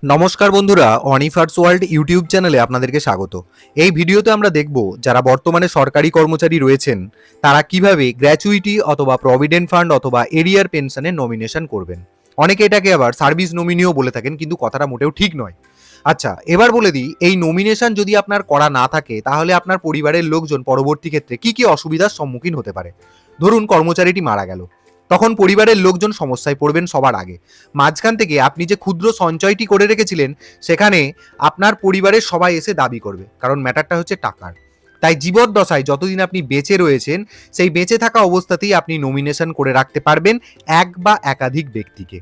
নমস্কার বন্ধুরা, অনিফার্স world YouTube চ্যানেলে আপনাদেরকে স্বাগত। এই ভিডিওতে আমরা দেখব যারা বর্তমানে সরকারি কর্মচারী রয়েছেন তারা কিভাবে গ্র্যাচুইটি অথবা প্রভিডেন্ট ফান্ড অথবা এরিয়ার পেনশনে নমিনেশন করবেন। অনেকে এটাকে আবার সার্ভিস নমিনিও বলে থাকেন, কিন্তু কথাটা মোটেও ঠিক নয়। আচ্ছা, এবার বলে দিই, এই নমিনেশন যদি আপনার করা না থাকে তাহলে আপনার পরিবারের লোকজন পরবর্তী ক্ষেত্রে কি কি অসুবিধার সম্মুখীন হতে পারে। ধরুন কর্মচারীটি মারা গেল, তখন পরিবারের লোকজন সমস্যায় পড়বেন সবার আগে। মাঝখান থেকে আপনি যে ক্ষুদ্র সঞ্চয়টি করে রেখেছিলেন সেখানে আপনার পরিবারের সবাই এসে দাবি করবে, কারণ ম্যাটারটা হচ্ছে টাকার। তাই জীবদ্দশায় যতদিন আপনি বেঁচে রয়েছেন সেই বেঁচে থাকা অবস্থাতেই আপনি নমিনেশন করে রাখতে পারবেন এক বা একাধিক ব্যক্তিকে।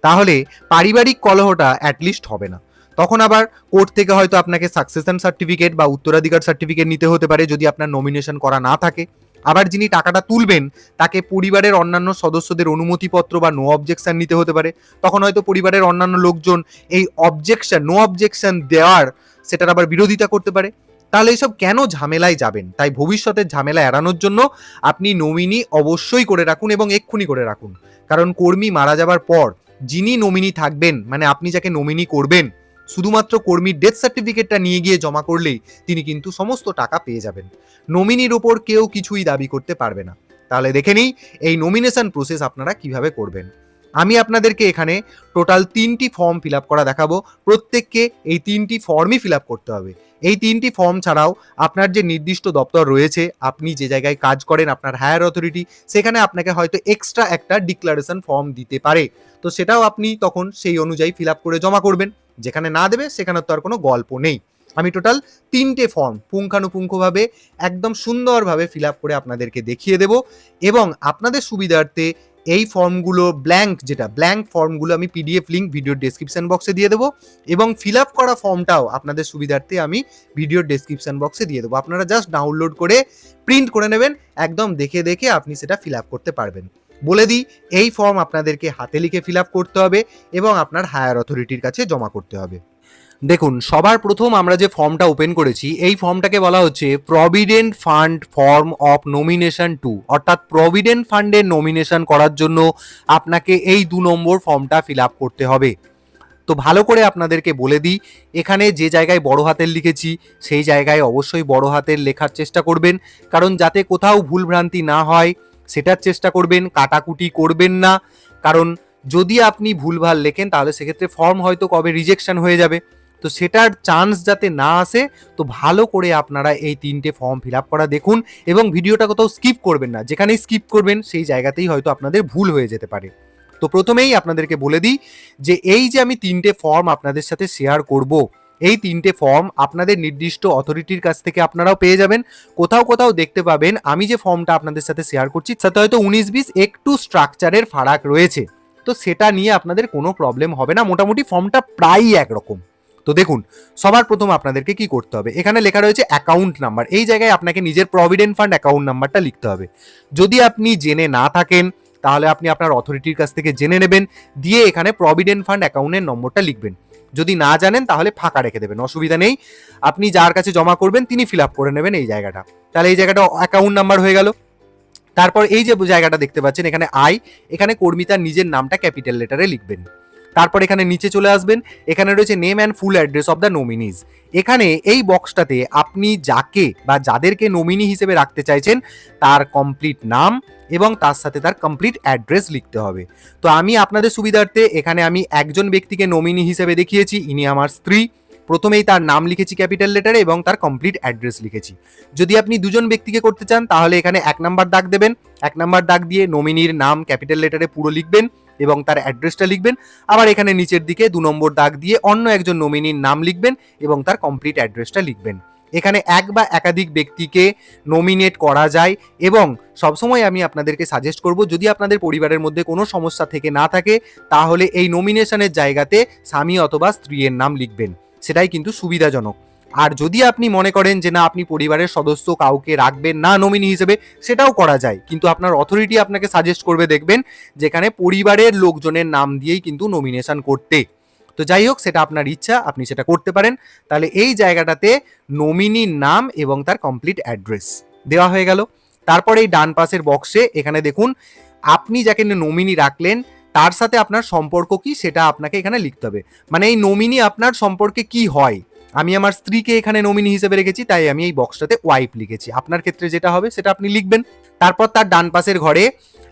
তাহলে পারিবারিক কলহটা অ্যাটলিস্ট হবে না। তখন আবার কোর্ট থেকে হয়তো আপনাকে সাকসেশন সার্টিফিকেট বা উত্তরাধিকার সার্টিফিকেট নিতে হতে পারে যদি আপনার নমিনেশন করা না থাকে। আবার যিনি টাকাটা তুলবেন তাকে পরিবারের অন্যান্য সদস্যদের অনুমতিপত্র বা নো অবজেকশন নিতে হতে পারে। তখন হয়তো পরিবারের অন্যান্য লোকজন এই নো অবজেকশন দেওয়ার সেটার আবার বিরোধিতা করতে পারে। তাহলে এইসব কেন ঝামেলায় যাবেন? তাই ভবিষ্যতের ঝামেলা এড়ানোর জন্য আপনি নমিনি অবশ্যই করে রাখুন এবং এক্ষুনি করে রাখুন। কারণ কর্মী মারা যাবার পর যিনি নমিনি থাকবেন, মানে আপনি যাকে নমিনি করবেন, শুধুমাত্র কর্মীর ডেথ সার্টিফিকেটটা নিয়ে গিয়ে জমা করলেই তিনি কিন্তু সমস্ত টাকা পেয়ে যাবেন। নমিনির ওপর কেউ কিছুই দাবি করতে পারবে না। তাহলে দেখে নিই এই নমিনেশন প্রসেস আপনারা কিভাবে করবেন। আমি আপনাদেরকে এখানে টোটাল 3টি ফর্ম ফিল আপ করা দেখাবো। প্রত্যেককে এই 3টি ফর্মই ফিল আপ করতে হবে। এই 3টি ফর্ম ছাড়াও আপনার যে নির্দিষ্ট দপ্তর রয়েছে, আপনি যে জায়গায় কাজ করেন, আপনার হায়ার অথরিটি, সেখানে আপনাকে হয়তো এক্সট্রা একটা ডিক্লারেশন ফর্ম দিতে পারে। তো সেটাও আপনি তখন সেই অনুযায়ী ফিল আপ করে জমা করবেন। যেখানে না দেবে সেখানে তো আর কোনো গল্প নেই। আমি টোটাল 3টে ফর্ম পুঙ্খানুপুঙ্খভাবে একদম সুন্দরভাবে ফিল আপ করে আপনাদেরকে দেখিয়ে দেব, এবং আপনাদের সুবিধার্থে এই ফর্মগুলো ব্ল্যাঙ্ক ফর্মগুলো আমি পিডিএফ লিঙ্ক ভিডিওর ডেসক্রিপশন বক্সে দিয়ে দেবো, এবং ফিল আপ করা ফর্মটাও আপনাদের সুবিধার্থে আমি ভিডিওর ডেসক্রিপশন বক্সে দিয়ে দেবো। আপনারা জাস্ট ডাউনলোড করে প্রিন্ট করে নেবেন, একদম দেখে দেখে আপনি সেটা ফিল আপ করতে পারবেন। বলে দিই, এই ফর্ম আপনাদেরকে হাতে লিখে ফিল আপ করতে হবে এবং আপনার হায়ার অথরিটির কাছে জমা করতে হবে। দেখুন, সবার প্রথম আমরা যে ফর্মটা ওপেন করেছি এই ফর্মটাকে বলা হচ্ছে provident fund form of nomination 2, অর্থাৎ প্রভিডেন্ট ফান্ডের নমিনেশন করার জন্য আপনাকে এই 2 নম্বর ফর্মটা ফিল আপ করতে হবে। তো ভালো করে আপনাদেরকে বলে দিই, এখানে যে জায়গায় বড় হাতের লিখেছি সেই জায়গায় অবশ্যই বড় হাতের লেখার চেষ্টা করবেন, কারণ যাতে কোথাও ভুলভ্রান্তি না হয় সেটার চেষ্টা করবেন। কাটাকুটি করবেন না, কারণ যদি আপনি ভুলভাল লেখেন তাহলে সেক্ষেত্রে ফর্ম হয়তো কবে রিজেকশন হয়ে যাবে। তো সেটার চান্স যাতে না আসে, তো ভালো করে আপনারা এই 3টে ফর্ম ফিল আপ করা দেখুন, এবং ভিডিওটা কোথাও স্কিপ করবেন না। যেখানেই স্কিপ করবেন সেই জায়গাতেই হয়তো আপনাদের ভুল হয়ে যেতে পারে। তো প্রথমেই আপনাদেরকে বলে দিই যে এই যে আমি 3টে ফর্ম আপনাদের সাথে শেয়ার করব, এই 3টে ফর্ম আপনাদের নির্দিষ্ট অথরিটির কাছ থেকে আপনারাও পেয়ে যাবেন। কোথাও কোথাও দেখতে পাবেন আমি যে ফর্মটা আপনাদের সাথে শেয়ার করছি তাতে হয়তো 19-20 একটু স্ট্রাকচারের ফারাক রয়েছে, তো সেটা নিয়ে আপনাদের কোনো প্রবলেম হবে না। মোটামুটি ফর্মটা প্রায়ই একরকম। তো দেখুন, সবার প্রথম আপনাদেরকে কি করতে হবে, এখানে লেখা রয়েছে অ্যাকাউন্ট নাম্বার। এই জায়গায় আপনাকে নিজের প্রভিডেন্ট ফান্ড অ্যাকাউন্ট নাম্বারটা লিখতে হবে। যদি আপনি জেনে না থাকেন তাহলে আপনি আপনার অথরিটির কাছ থেকে জেনে নেবেন, দিয়ে এখানে প্রভিডেন্ট ফান্ড অ্যাকাউন্টের নম্বরটা লিখবেন। যদি না জানেন তাহলে ফাঁকা রেখে দেবেন, অসুবিধা নেই। আপনি যার কাছে জমা করবেন তিনি ফিল আপ করে নেবেন এই জায়গাটা। তাহলে এই জায়গাটা অ্যাকাউন্ট নাম্বার হয়ে গেল। তারপর এই যে জায়গাটা দেখতে পাচ্ছেন এখানে এখানে কর্মী তার নিজের নামটা ক্যাপিটাল লেটারে লিখবেন। তারপর এখানে নিচে চলে আসবেন, এখানে রয়েছে name and full address of the nominees. এখানে এই বক্সটাতে আপনি যাকে বা যাদেরকে নমিনি হিসেবে রাখতে চাইছেন তার কমপ্লিট নাম এবং তার সাথে তার কমপ্লিট অ্যাড্রেস লিখতে হবে। তো আমি আপনাদের সুবিধার্থে এখানে আমি একজন ব্যক্তিকে নমিনি হিসেবে দেখিয়েছি, ইনি আমার স্ত্রী। প্রথমেই তার নাম লিখেছি ক্যাপিটাল লেটারে এবং তার কমপ্লিট অ্যাড্রেস লিখেছি। যদি আপনি দুজন ব্যক্তিকে করতে চান তাহলে এখানে 1 নাম্বার দাগ দেবেন, 1 নাম্বার দাগ দিয়ে নমিনির নাম ক্যাপিটাল লেটারে পুরো লিখবেন এবং তার অ্যাড্রেসটা লিখবেন। আবার এখানে নিচের দিকে 2 নম্বর দাগ দিয়ে অন্য একজন নমিনির নাম লিখবেন এবং তার কমপ্লিট অ্যাড্রেসটা লিখবেন। এখানে এক বা একাধিক ব্যক্তিকে নমিনেট করা যায়, এবং সবসময় আমি আপনাদেরকে সাজেস্ট করব যদি আপনাদের পরিবারের মধ্যে কোনো সমস্যা থেকে না থাকে তাহলে এই নমিনেশনের জায়গাতে স্বামী অথবা স্ত্রীর নাম লিখবেন, সেটাই কিন্তু সুবিধাজনক। আর যদি আপনি মনে করেন যে না আপনি পরিবারের সদস্য কাউকে রাখবেন না নমিনি হিসেবে, সেটাও করা যায়, কিন্তু আপনার অথরিটি আপনাকে সাজেস্ট করবে দেখবেন যেখানে পরিবারের লোকজনের নাম দিয়েই কিন্তু নমিনেশন করতে। তো যাই হোক, সেটা আপনার ইচ্ছা, আপনি সেটা করতে পারেন। তাহলে এই জায়গাটাতে নমিনির নাম এবং তার কমপ্লিট অ্যাড্রেস দেওয়া হয়ে গেল। তারপরে এই ডান পাশের বক্সে এখানে দেখুন আপনি যাকে নমিনি রাখলেন তার সাথে আপনার সম্পর্ক কি সেটা আপনাকে এখানে লিখতে হবে। মানে এই নমিনি আপনার সম্পর্কে কি হয়। আমি আমার স্ত্রীকে এখানে নমিনি হিসেবে রেখেছি, তাই আমি এই বক্সটাতে ওয়াইফ লিখেছি। আপনার ক্ষেত্রে যেটা হবে সেটা আপনি লিখবেন। তারপর তার ডান পাশের ঘরে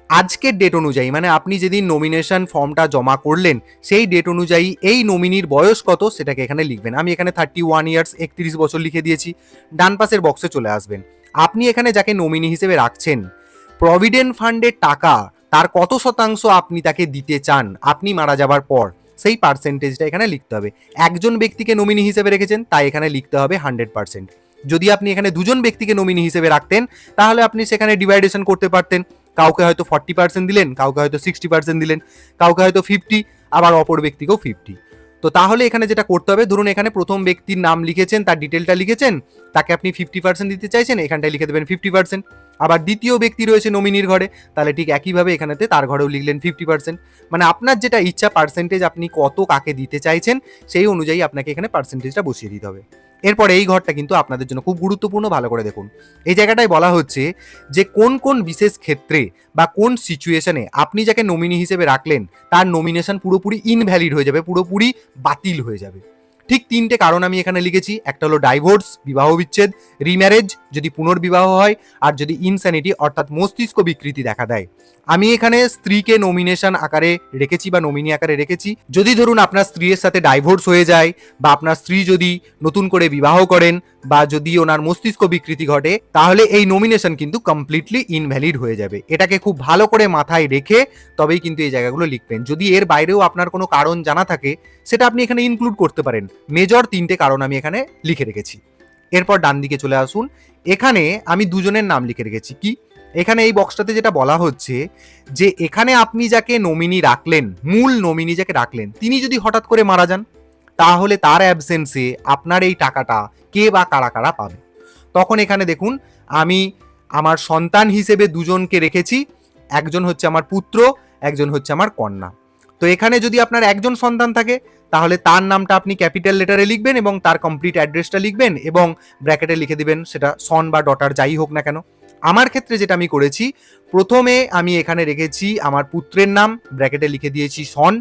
আজকের ডেট অনুযায়ী, মানে আপনি যেদিন নমিনেশন ফর্মটা জমা করলেন সেই ডেট অনুযায়ী এই নমিনির বয়স কত সেটাকে এখানে লিখবেন। আমি এখানে 31 ইয়ার্স 31 বছর লিখে দিয়েছি। ডান পাশের বক্সে চলে আসবেন। আপনি এখানে যাকে নমিনি হিসেবে রাখছেন, প্রভিডেন্ট ফান্ডের টাকা তার কত শতাংশ আপনি তাকে দিতে চান আপনি মারা যাবার পর, সেই পার্সেন্টেজটা এখানে লিখতে হবে। একজন ব্যক্তিকে নমিনি হিসেবে রেখেছেন, তাই এখানে লিখতে হবে 100%। যদি আপনি এখানে দুজন ব্যক্তিকে নমিনি হিসেবে রাখতেন, তাহলে আপনি সেখানে ডিভাইডেশন করতে পারতেন। কাউকে হয়তো 40% দিলেন, কাউকে হয়তো 60% দিলেন, কাউকে হয়তো 50, আবার অপর ব্যক্তিকেও 50। তো তাহলে এখানে যেটা করতে হবে, ধরুন এখানে প্রথম ব্যক্তির নাম লিখেছেন, তার ডিটেলটা লিখেছেন, তাকে আপনি 50% দিতে চাইছেন, এখানটায় লিখে দেবেন 50%। আবার দ্বিতীয় ব্যক্তি রয়েছে নমিনির ঘরে, তাহলে ঠিক একইভাবে এখানেতে তার ঘরেও লিখলেন 50%। মানে আপনার যেটা ইচ্ছা পার্সেন্টেজ আপনি কত কাকে দিতে চাইছেন সেই অনুযায়ী আপনাকে এখানে পার্সেন্টেজটা বসিয়ে দিতে হবে। এরপর এই ঘরটা কিন্তু আপনাদের জন্য খুব গুরুত্বপূর্ণ, ভালো করে দেখুন। এই জায়গাটায় বলা হচ্ছে যে কোন কোন বিশেষ ক্ষেত্রে বা কোন সিচুয়েশনে আপনি যাকে নমিনি হিসেবে রাখলেন তার নমিনেশন পুরোপুরি ইনভ্যালিড হয়ে যাবে, পুরোপুরি বাতিল হয়ে যাবে। ঠিক 3টে কারণ আমি এখানে লিখেছি। একটা হলো ডাইভোর্স, বিবাহ বিচ্ছেদ, রিম্যারেজ যদি পুনর্বিবাহ হয়, আর যদি ইনস্যানিটি অর্থাৎ মস্তিষ্ক বিকৃতি দেখা দেয়। আমি এখানে স্ত্রীকে নমিনেশন আকারে রেখেছি বা নমিনি আকারে রেখেছি। যদি ধরুন আপনার স্ত্রীর সাথে ডাইভোর্স হয়ে যায়, বা আপনার স্ত্রী যদি নতুন করে বিবাহ করেন, বা যদি ওনার মস্তিষ্ক বিকৃতি ঘটে, তাহলে এই নমিনেশন কিন্তু কমপ্লিটলি ইনভ্যালিড হয়ে যাবে। এটাকে খুব ভালো করে মাথায় রেখে তবেই কিন্তু এই জায়গাগুলো লিখবেন। যদি এর বাইরেও আপনার কোনো কারণ জানা থাকে সেটা আপনি এখানে ইনক্লুড করতে পারেন। মেজর 3টে কারণ আমি এখানে লিখে রেখেছি। এরপর ডান দিকে চলে আসুন। এখানে আমি দুজনের নাম লিখে রেখেছি। কি এখানে এই বক্সটাতে যেটা বলা হচ্ছে যে এখানে আপনি যাকে নমিনি রাখলেন, মূল নমিনি যাকে রাখলেন, তিনি যদি হঠাৎ করে মারা যান, তাহলে তার অ্যাবসেন্সে আপনার এই টাকাটা কে বা কারা কারা পাবে। তখন এখানে দেখুন আমি আমার সন্তান হিসেবে দুজনকে রেখেছি। একজন হচ্ছে আমার পুত্র, একজন হচ্ছে আমার কন্যা। তো এখানে যদি আপনার একজন সন্তান থাকে, তাহলে তার নামটা আপনি ক্যাপিটাল লেটারে লিখবেন এবং তার কমপ্লিট অ্যাড্রেসটা লিখবেন এবং ব্র্যাকেটে লিখে দিবেন, সেটা সন বা ডটার যাই হোক না কেন। আমার ক্ষেত্রে যেটা আমি করেছি, প্রথমে আমি এখানে রেখেছি আমার পুত্রের নাম, ব্র্যাকেটে লিখে দিয়েছি সন,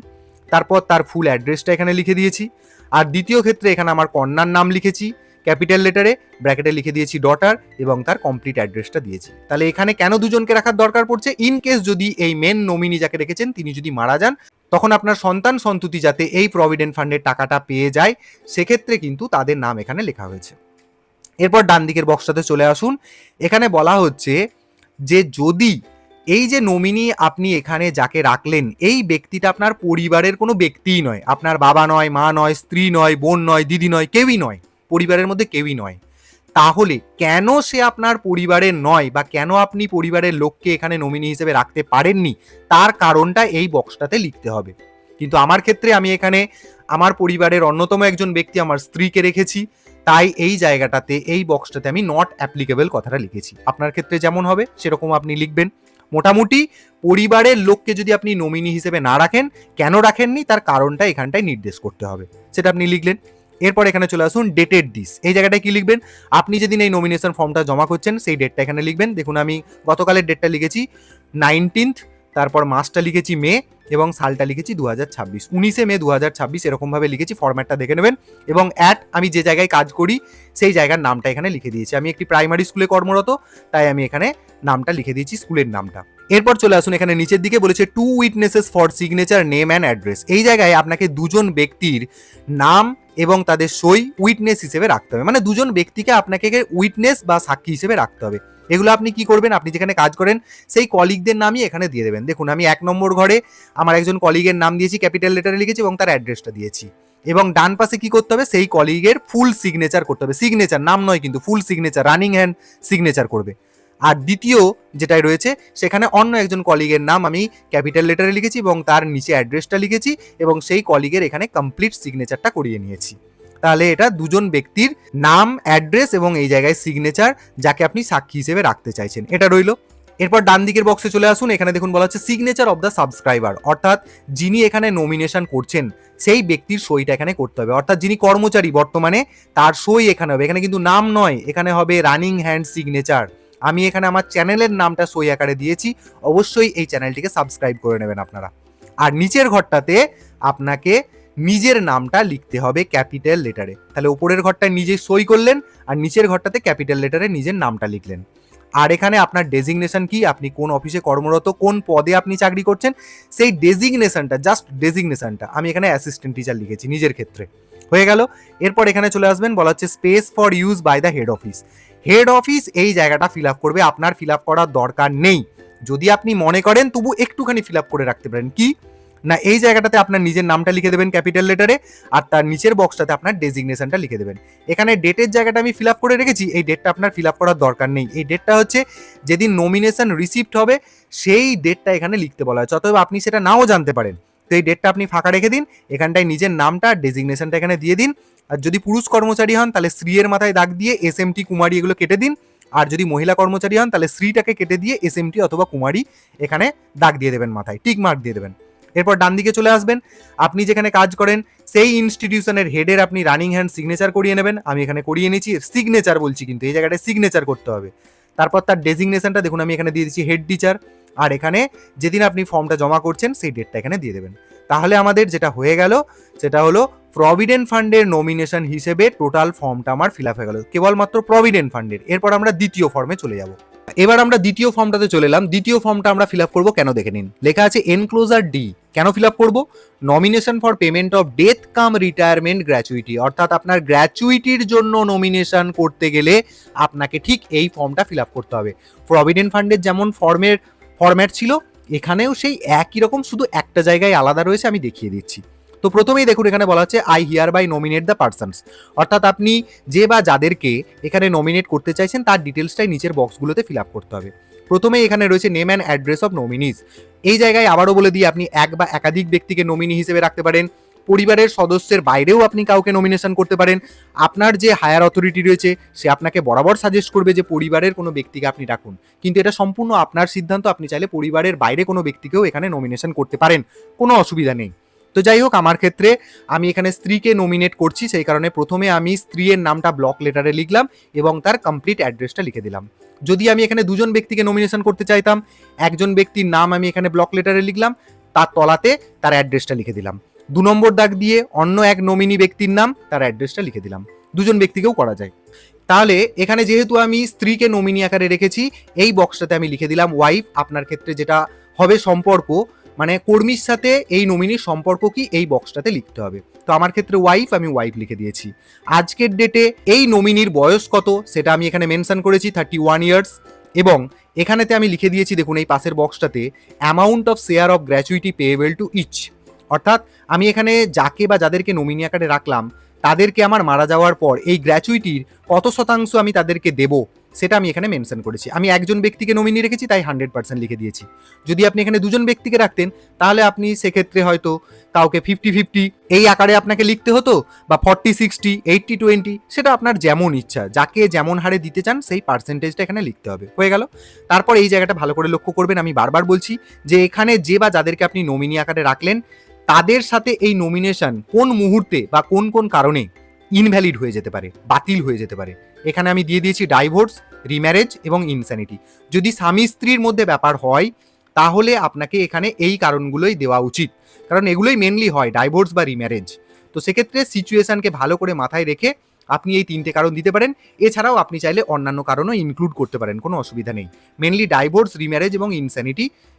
তারপর তার ফুল অ্যাড্রেসটা এখানে লিখে দিয়েছি। আর দ্বিতীয় ক্ষেত্রে এখানে আমার কন্যার নাম লিখেছি ক্যাপিটাল লেটারে, ব্র্যাকেটে লিখে দিয়েছি ডটার এবং তার কমপ্লিট অ্যাড্রেসটা দিয়েছি। তাহলে এখানে কেন দুজনকে রাখার দরকার পড়ছে, ইন কেস যদি এই মেন নমিনি যাকে রেখেছেন তিনি যদি মারা যান, তখন আপনার সন্তান সন্ততি যাতে এই প্রভিডেন্ট ফান্ডের টাকাটা পেয়ে যায়, সেক্ষেত্রে কিন্তু তাদের নাম এখানে লেখা হয়েছে। এরপর ডান দিকের বক্সটাতে চলে আসুন। এখানে বলা হচ্ছে যে যদি এই যে নমিনি আপনি এখানে যাকে রাখলেন, এই ব্যক্তিটা আপনার পরিবারের কোনো ব্যক্তিই নয়, আপনার বাবা নয়, মা নয়, স্ত্রী নয়, বোন নয়, দিদি নয়, কেউই নয়, পরিবারের মধ্যে কেউই নয়, তাহলে কেন সে আপনার পরিবারের নয় বা কেন আপনি পরিবারের লোককে এখানে নমিনি হিসেবে রাখতে পারেননি, তার কারণটা এই বক্সটাতে লিখতে হবে। কিন্তু আমার ক্ষেত্রে আমি এখানে আমার পরিবারের অন্যতম একজন ব্যক্তি আমার স্ত্রীকে রেখেছি, তাই এই জায়গাটাতে এই বক্সটাতে আমি নট অ্যাপ্লিকেবল কথাটা লিখেছি। আপনার ক্ষেত্রে যেমন হবে সেরকম আপনি লিখবেন। মোটামুটি পরিবারের লোককে যদি আপনি নমিনি হিসেবে না রাখেন, কেন রাখেননি তার কারণটা এখানটায় নির্দেশ করতে হবে, সেটা আপনি লিখলেন। এরপর এখানে চলে আসুন ডেটেড দিস। এই জায়গাটায় কি লিখবেন, আপনি যেদিন এই নমিনেশন ফর্মটা জমা করছেন সেই ডেটটা এখানে লিখবেন। দেখুন আমি গতকালের ডেটটা লিখেছি 19th, তারপর মাসটা লিখেছি মে এবং সালটা লিখেছি 2026, 19 মে 2026 এরকমভাবে লিখেছি। ফরম্যাটটা দেখে নেবেন। এবং আমি যে জায়গায় কাজ করি সেই জায়গার নামটা এখানে লিখে দিয়েছি। আমি একটি প্রাইমারি স্কুলে কর্মরত, তাই আমি এখানে নামটা লিখে দিয়েছি, স্কুলের নামটা। এরপর চলে আসুন এখানে নিচের দিকে বলেছে two witnesses for signature name and address. এই জায়গায় আপনাকে দুজন ব্যক্তির নাম এবং তাদের সই উইটনেস হিসেবে রাখতে হবে। মানে দুজন ব্যক্তিকে আপনাকে উইটনেস বা সাক্ষী হিসেবে রাখতে হবে। এগুলো আপনি কি করবেন, আপনি যেখানে কাজ করেন সেই কলিগদের নামই এখানে দিয়ে দেবেন। দেখুন আমি 1 নম্বর ঘরে আমার একজন কলিগের নাম দিয়েছি, ক্যাপিটাল লেটারে লিখেছি এবং তার অ্যাড্রেসটা দিয়েছি। এবং ডান পাশে কি করতে হবে, সেই কলিগের ফুল সিগনেচার করতে হবে। সিগনেচার, নাম নয় কিন্তু, full signature, running hand signature করবে। আর দ্বিতীয় যেটাই রয়েছে সেখানে অন্য একজন কলিগের নাম আমি ক্যাপিটাল লেটারে লিখেছি এবং তার নিচে অ্যাড্রেসটা লিখেছি এবং সেই কলিগের এখানে কমপ্লিট সিগনেচারটা করিয়ে নিয়েছি। তাহলে এটা দুজন ব্যক্তির নাম, অ্যাড্রেস এবং এই জায়গায় সিগনেচার যাকে আপনি সাক্ষী হিসেবে রাখতে চাইছেন, এটা রইল। এরপর ডান দিকের বক্সে চলে আসুন। এখানে দেখুন বলা হচ্ছে সিগনেচার অফ দ্য সাবস্ক্রাইবার, অর্থাৎ যিনি এখানে নমিনেশন করছেন সেই ব্যক্তির সইটা এখানে করতে হবে। অর্থাৎ যিনি কর্মচারী বর্তমানে তার সই এখানে হবে। এখানে কিন্তু নাম নয়, এখানে হবে রানিং হ্যান্ড সিগনেচার। আমি এখানে আমার চ্যানেলের নামটা সই আকারে দিয়েছি, অবশ্যই এই চ্যানেলটিকে সাবস্ক্রাইব করে নেবেন আপনারা। আর নিচের ঘরটাতে আপনাকে নিজের নামটা লিখতে হবে ক্যাপিটাল লেটারে। তাহলে উপরের ঘরটায় নিজে সই করলেন আর নিচের ঘরটাতে ক্যাপিটাল লেটারে নিজের নামটা লিখলেন। আর এখানে আপনার ডেজিগনেশন কি, আপনি কোন অফিসে কর্মরত, কোন পদে আপনি চাকরি করছেন, সেই ডেজিগনেশনটা, জাস্ট ডেজিগনেশনটা আমি এখানে অ্যাসিস্ট্যান্ট টিচার লিখেছি নিজের ক্ষেত্রে। হয়ে গেল। এরপর এখানে চলে আসবেন, বলা হচ্ছে space for use by the head office. Head office এই জায়গাটা ফিল আপ করবে, আপনার ফিল আপ করার দরকার নেই। যদি আপনি মনে করেন তবু একটুখানি ফিল আপ করে রাখতে পারেন। কি না, এই জায়গাটাতে আপনার নিজের নামটা লিখে দেবেন ক্যাপিটাল লেটারে, আর তার নিচের বক্সটাতে আপনার ডেজিগনেশনটা লিখে দেবেন। এখানে ডেটের জায়গাটা আমি ফিল আপ করে রেখেছি, এই ডেটটা আপনার ফিল আপ করার দরকার নেই। এই ডেটটা হচ্ছে যেদিন নমিনেশন রিসিভড হবে সেই ডেটটা এখানে লিখতে বলা হয়েছে, অতএব আপনি সেটা নাও জানতে পারেন। তো এই ডেটটা আপনি ফাঁকা রেখে দিন, এখানটায় নিজের নামটা ডেজিগনেশনটা এখানে দিয়ে দিন। আর যদি পুরুষ কর্মচারী হন তাহলে শ্রী এর মাথায় দাগ দিয়ে SMT কুমারী এগুলো কেটে দিন। আর যদি মহিলা কর্মচারী হন তাহলে শ্রীটাকে কেটে দিয়ে SMT অথবা কুমারী এখানে দাগ দিয়ে দেবেন, মাথায় টিক মার্ক দিয়ে দেবেন। এরপর ডান দিকে চলে আসবেন, আপনি যেখানে কাজ করেন সেই ইনস্টিটিউশনের হেডের আপনি রানিং হ্যান্ড সিগনেচার করিয়ে নেবেন। আমি এখানে করিয়ে নিয়েছি, সিগনেচার বলছি কিন্তু এই জায়গাটায় সিগনেচার করতে হবে। তারপর তার ডেজিগনেশনটা দেখুন আমি এখানে দিয়ে দিচ্ছি হেড টিচার, আর এখানে যেদিন আপনি ফর্মটা জমা করছেন সেই ডেটটা এখানে দিয়ে দেবেন। তাহলে আমাদের যেটা হয়ে গেল সেটা হলো প্রভিডেন্ট ফান্ডের নমিনেশন হিসেবে টোটাল ফর্মটা আমার ফিল আপ হয়ে গেল, কেবলমাত্র প্রভিডেন্ট ফান্ডের। এরপর আমরা দ্বিতীয় ফর্মে চলে যাব। এবার আমরা দ্বিতীয় ফর্মটাতে চলে এলাম। দ্বিতীয় ফর্মটা আমরা ফিল আপ করবো কেন দেখে নিন, লেখা আছে এনক্লোজার ডি। কেন ফিল আপ করবো? Nomination for payment of death cum retirement gratuity, অর্থাৎ আপনার গ্র্যাচুইটির জন্য নমিনেশন করতে গেলে আপনাকে ঠিক এই ফর্মটা ফিল আপ করতে হবে। প্রভিডেন্ট ফান্ডের যেমন ফর্ম্যাট ছিল, এখানেও সেই একই রকম, শুধু একটা জায়গায় আলাদা রয়েছে, আমি দেখিয়ে দিচ্ছি। তো প্রথমেই দেখুন এখানে বলা হচ্ছে I hereby nominate the persons, অর্থাৎ আপনি যে বা যাদেরকে এখানে নমিনেট করতে চাইছেন তার ডিটেলসটাই নিচের বক্সগুলোতে ফিল আপ করতে হবে। প্রথমেই এখানে রয়েছে নেম অ্যান্ড অ্যাড্রেস অফ নমিনিজ। এই জায়গায় আবারও বলে দিই, আপনি এক বা একাধিক ব্যক্তিকে নমিনি হিসেবে রাখতে পারেন, পরিবারের সদস্যের বাইরেও আপনি কাউকে নমিনেশন করতে পারেন। আপনার যে হায়ার অথরিটি রয়েছে সে আপনাকে বরাবর সাজেস্ট করবে যে পরিবারের কোনো ব্যক্তিকে আপনি রাখুন, কিন্তু এটা সম্পূর্ণ আপনার সিদ্ধান্ত। আপনি চাইলে পরিবারের বাইরে কোনো ব্যক্তিকেও এখানে নমিনেশন করতে পারেন, কোনো অসুবিধা নেই। তো যাই হোক, আমার ক্ষেত্রে আমি এখানে স্ত্রীকে নমিনেট করছি, সেই কারণে প্রথমে আমি স্ত্রীর নামটা ব্লক লেটারে লিখলাম এবং তার কমপ্লিট অ্যাড্রেসটা লিখে দিলাম। যদি আমি এখানে দুজন ব্যক্তিকে নমিনেশন করতে চাইতাম, একজন ব্যক্তির নাম আমি এখানে ব্লক লেটারে লিখলাম, তার তলাতে তার অ্যাড্রেসটা লিখে দিলাম। 2 নম্বর দাগ দিয়ে অন্য এক নমিনি ব্যক্তির নাম, তার অ্যাড্রেসটা লিখে দিলাম। দুজন ব্যক্তিকেও করা যায়। তাহলে এখানে যেহেতু আমি স্ত্রীকে নমিনি আকারে রেখেছি, এই বক্সটাতে আমি লিখে দিলাম ওয়াইফ। আপনার ক্ষেত্রে যেটা হবে সম্পর্ক, মানে কর্মীর সাথে এই নমিনির সম্পর্ক কি, এই বক্সটাতে লিখতে হবে। তো আমার ক্ষেত্রে ওয়াইফ, আমি ওয়াইফ লিখে দিয়েছি। আজকের ডেটে এই নমিনির বয়স কত সেটা আমি এখানে মেনশন করেছি 31 ইয়ার্স, এবং এখানেতে আমি লিখে দিয়েছি দেখুন এই পাশের বক্সটাতে amount of share of gratuity payable to each, অর্থাৎ আমি এখানে যাকে বা যাদেরকে নমিনি আকারে রাখলাম তাদেরকে আমার মারা যাওয়ার পর এই গ্র্যাচুইটির কত শতাংশ আমি তাদেরকে দেব সেটা আমি এখানে মেনশন করেছি। আমি একজন ব্যক্তিকে নমিনি রেখেছি তাই 100% লিখে দিয়েছি। যদি আপনি এখানে দুজন ব্যক্তিকে রাখতেন তাহলে আপনি সেক্ষেত্রে হয়তো কাউকে 50-50 এই আকারে আপনাকে লিখতে হতো, বা 40-60, 80-20, সেটা আপনার যেমন ইচ্ছা, যাকে যেমন হারে দিতে চান সেই পার্সেন্টেজটা এখানে লিখতে হবে। হয়ে গেল। তারপর এই জায়গাটা ভালো করে লক্ষ্য করবেন, আমি বারবার বলছি যে এখানে যে বা যাদেরকে আপনি নমিনি আকারে রাখলেন তাদের সাথে এই নমিনেশন কোন মুহূর্তে বা কোন কোন কারণে ইনভ্যালিড হয়ে যেতে পারে, বাতিল হয়ে যেতে পারে। এখানে আমি দিয়ে দিয়েছি ডাইভোর্স, রিম্যারেজ এবং ইনস্যানিটি। যদি স্বামী স্ত্রীর মধ্যে ব্যাপার হয় তাহলে আপনাকে এখানে এই কারণগুলোই দেওয়া উচিত, কারণ এগুলোই মেনলি হয়, ডাইভোর্স বা রিম্যারেজ। তো সেক্ষেত্রে সিচুয়েশনকে ভালো করে মাথায় রেখে আপনি এই 3টে কারণ দিতে পারেন। এছাড়াও আপনি চাইলে অন্যান্য কারণও ইনক্লুড করতে পারেন, কোনো অসুবিধা নেই। মেনলি ডাইভোর্স, রিম্যারেজ এবং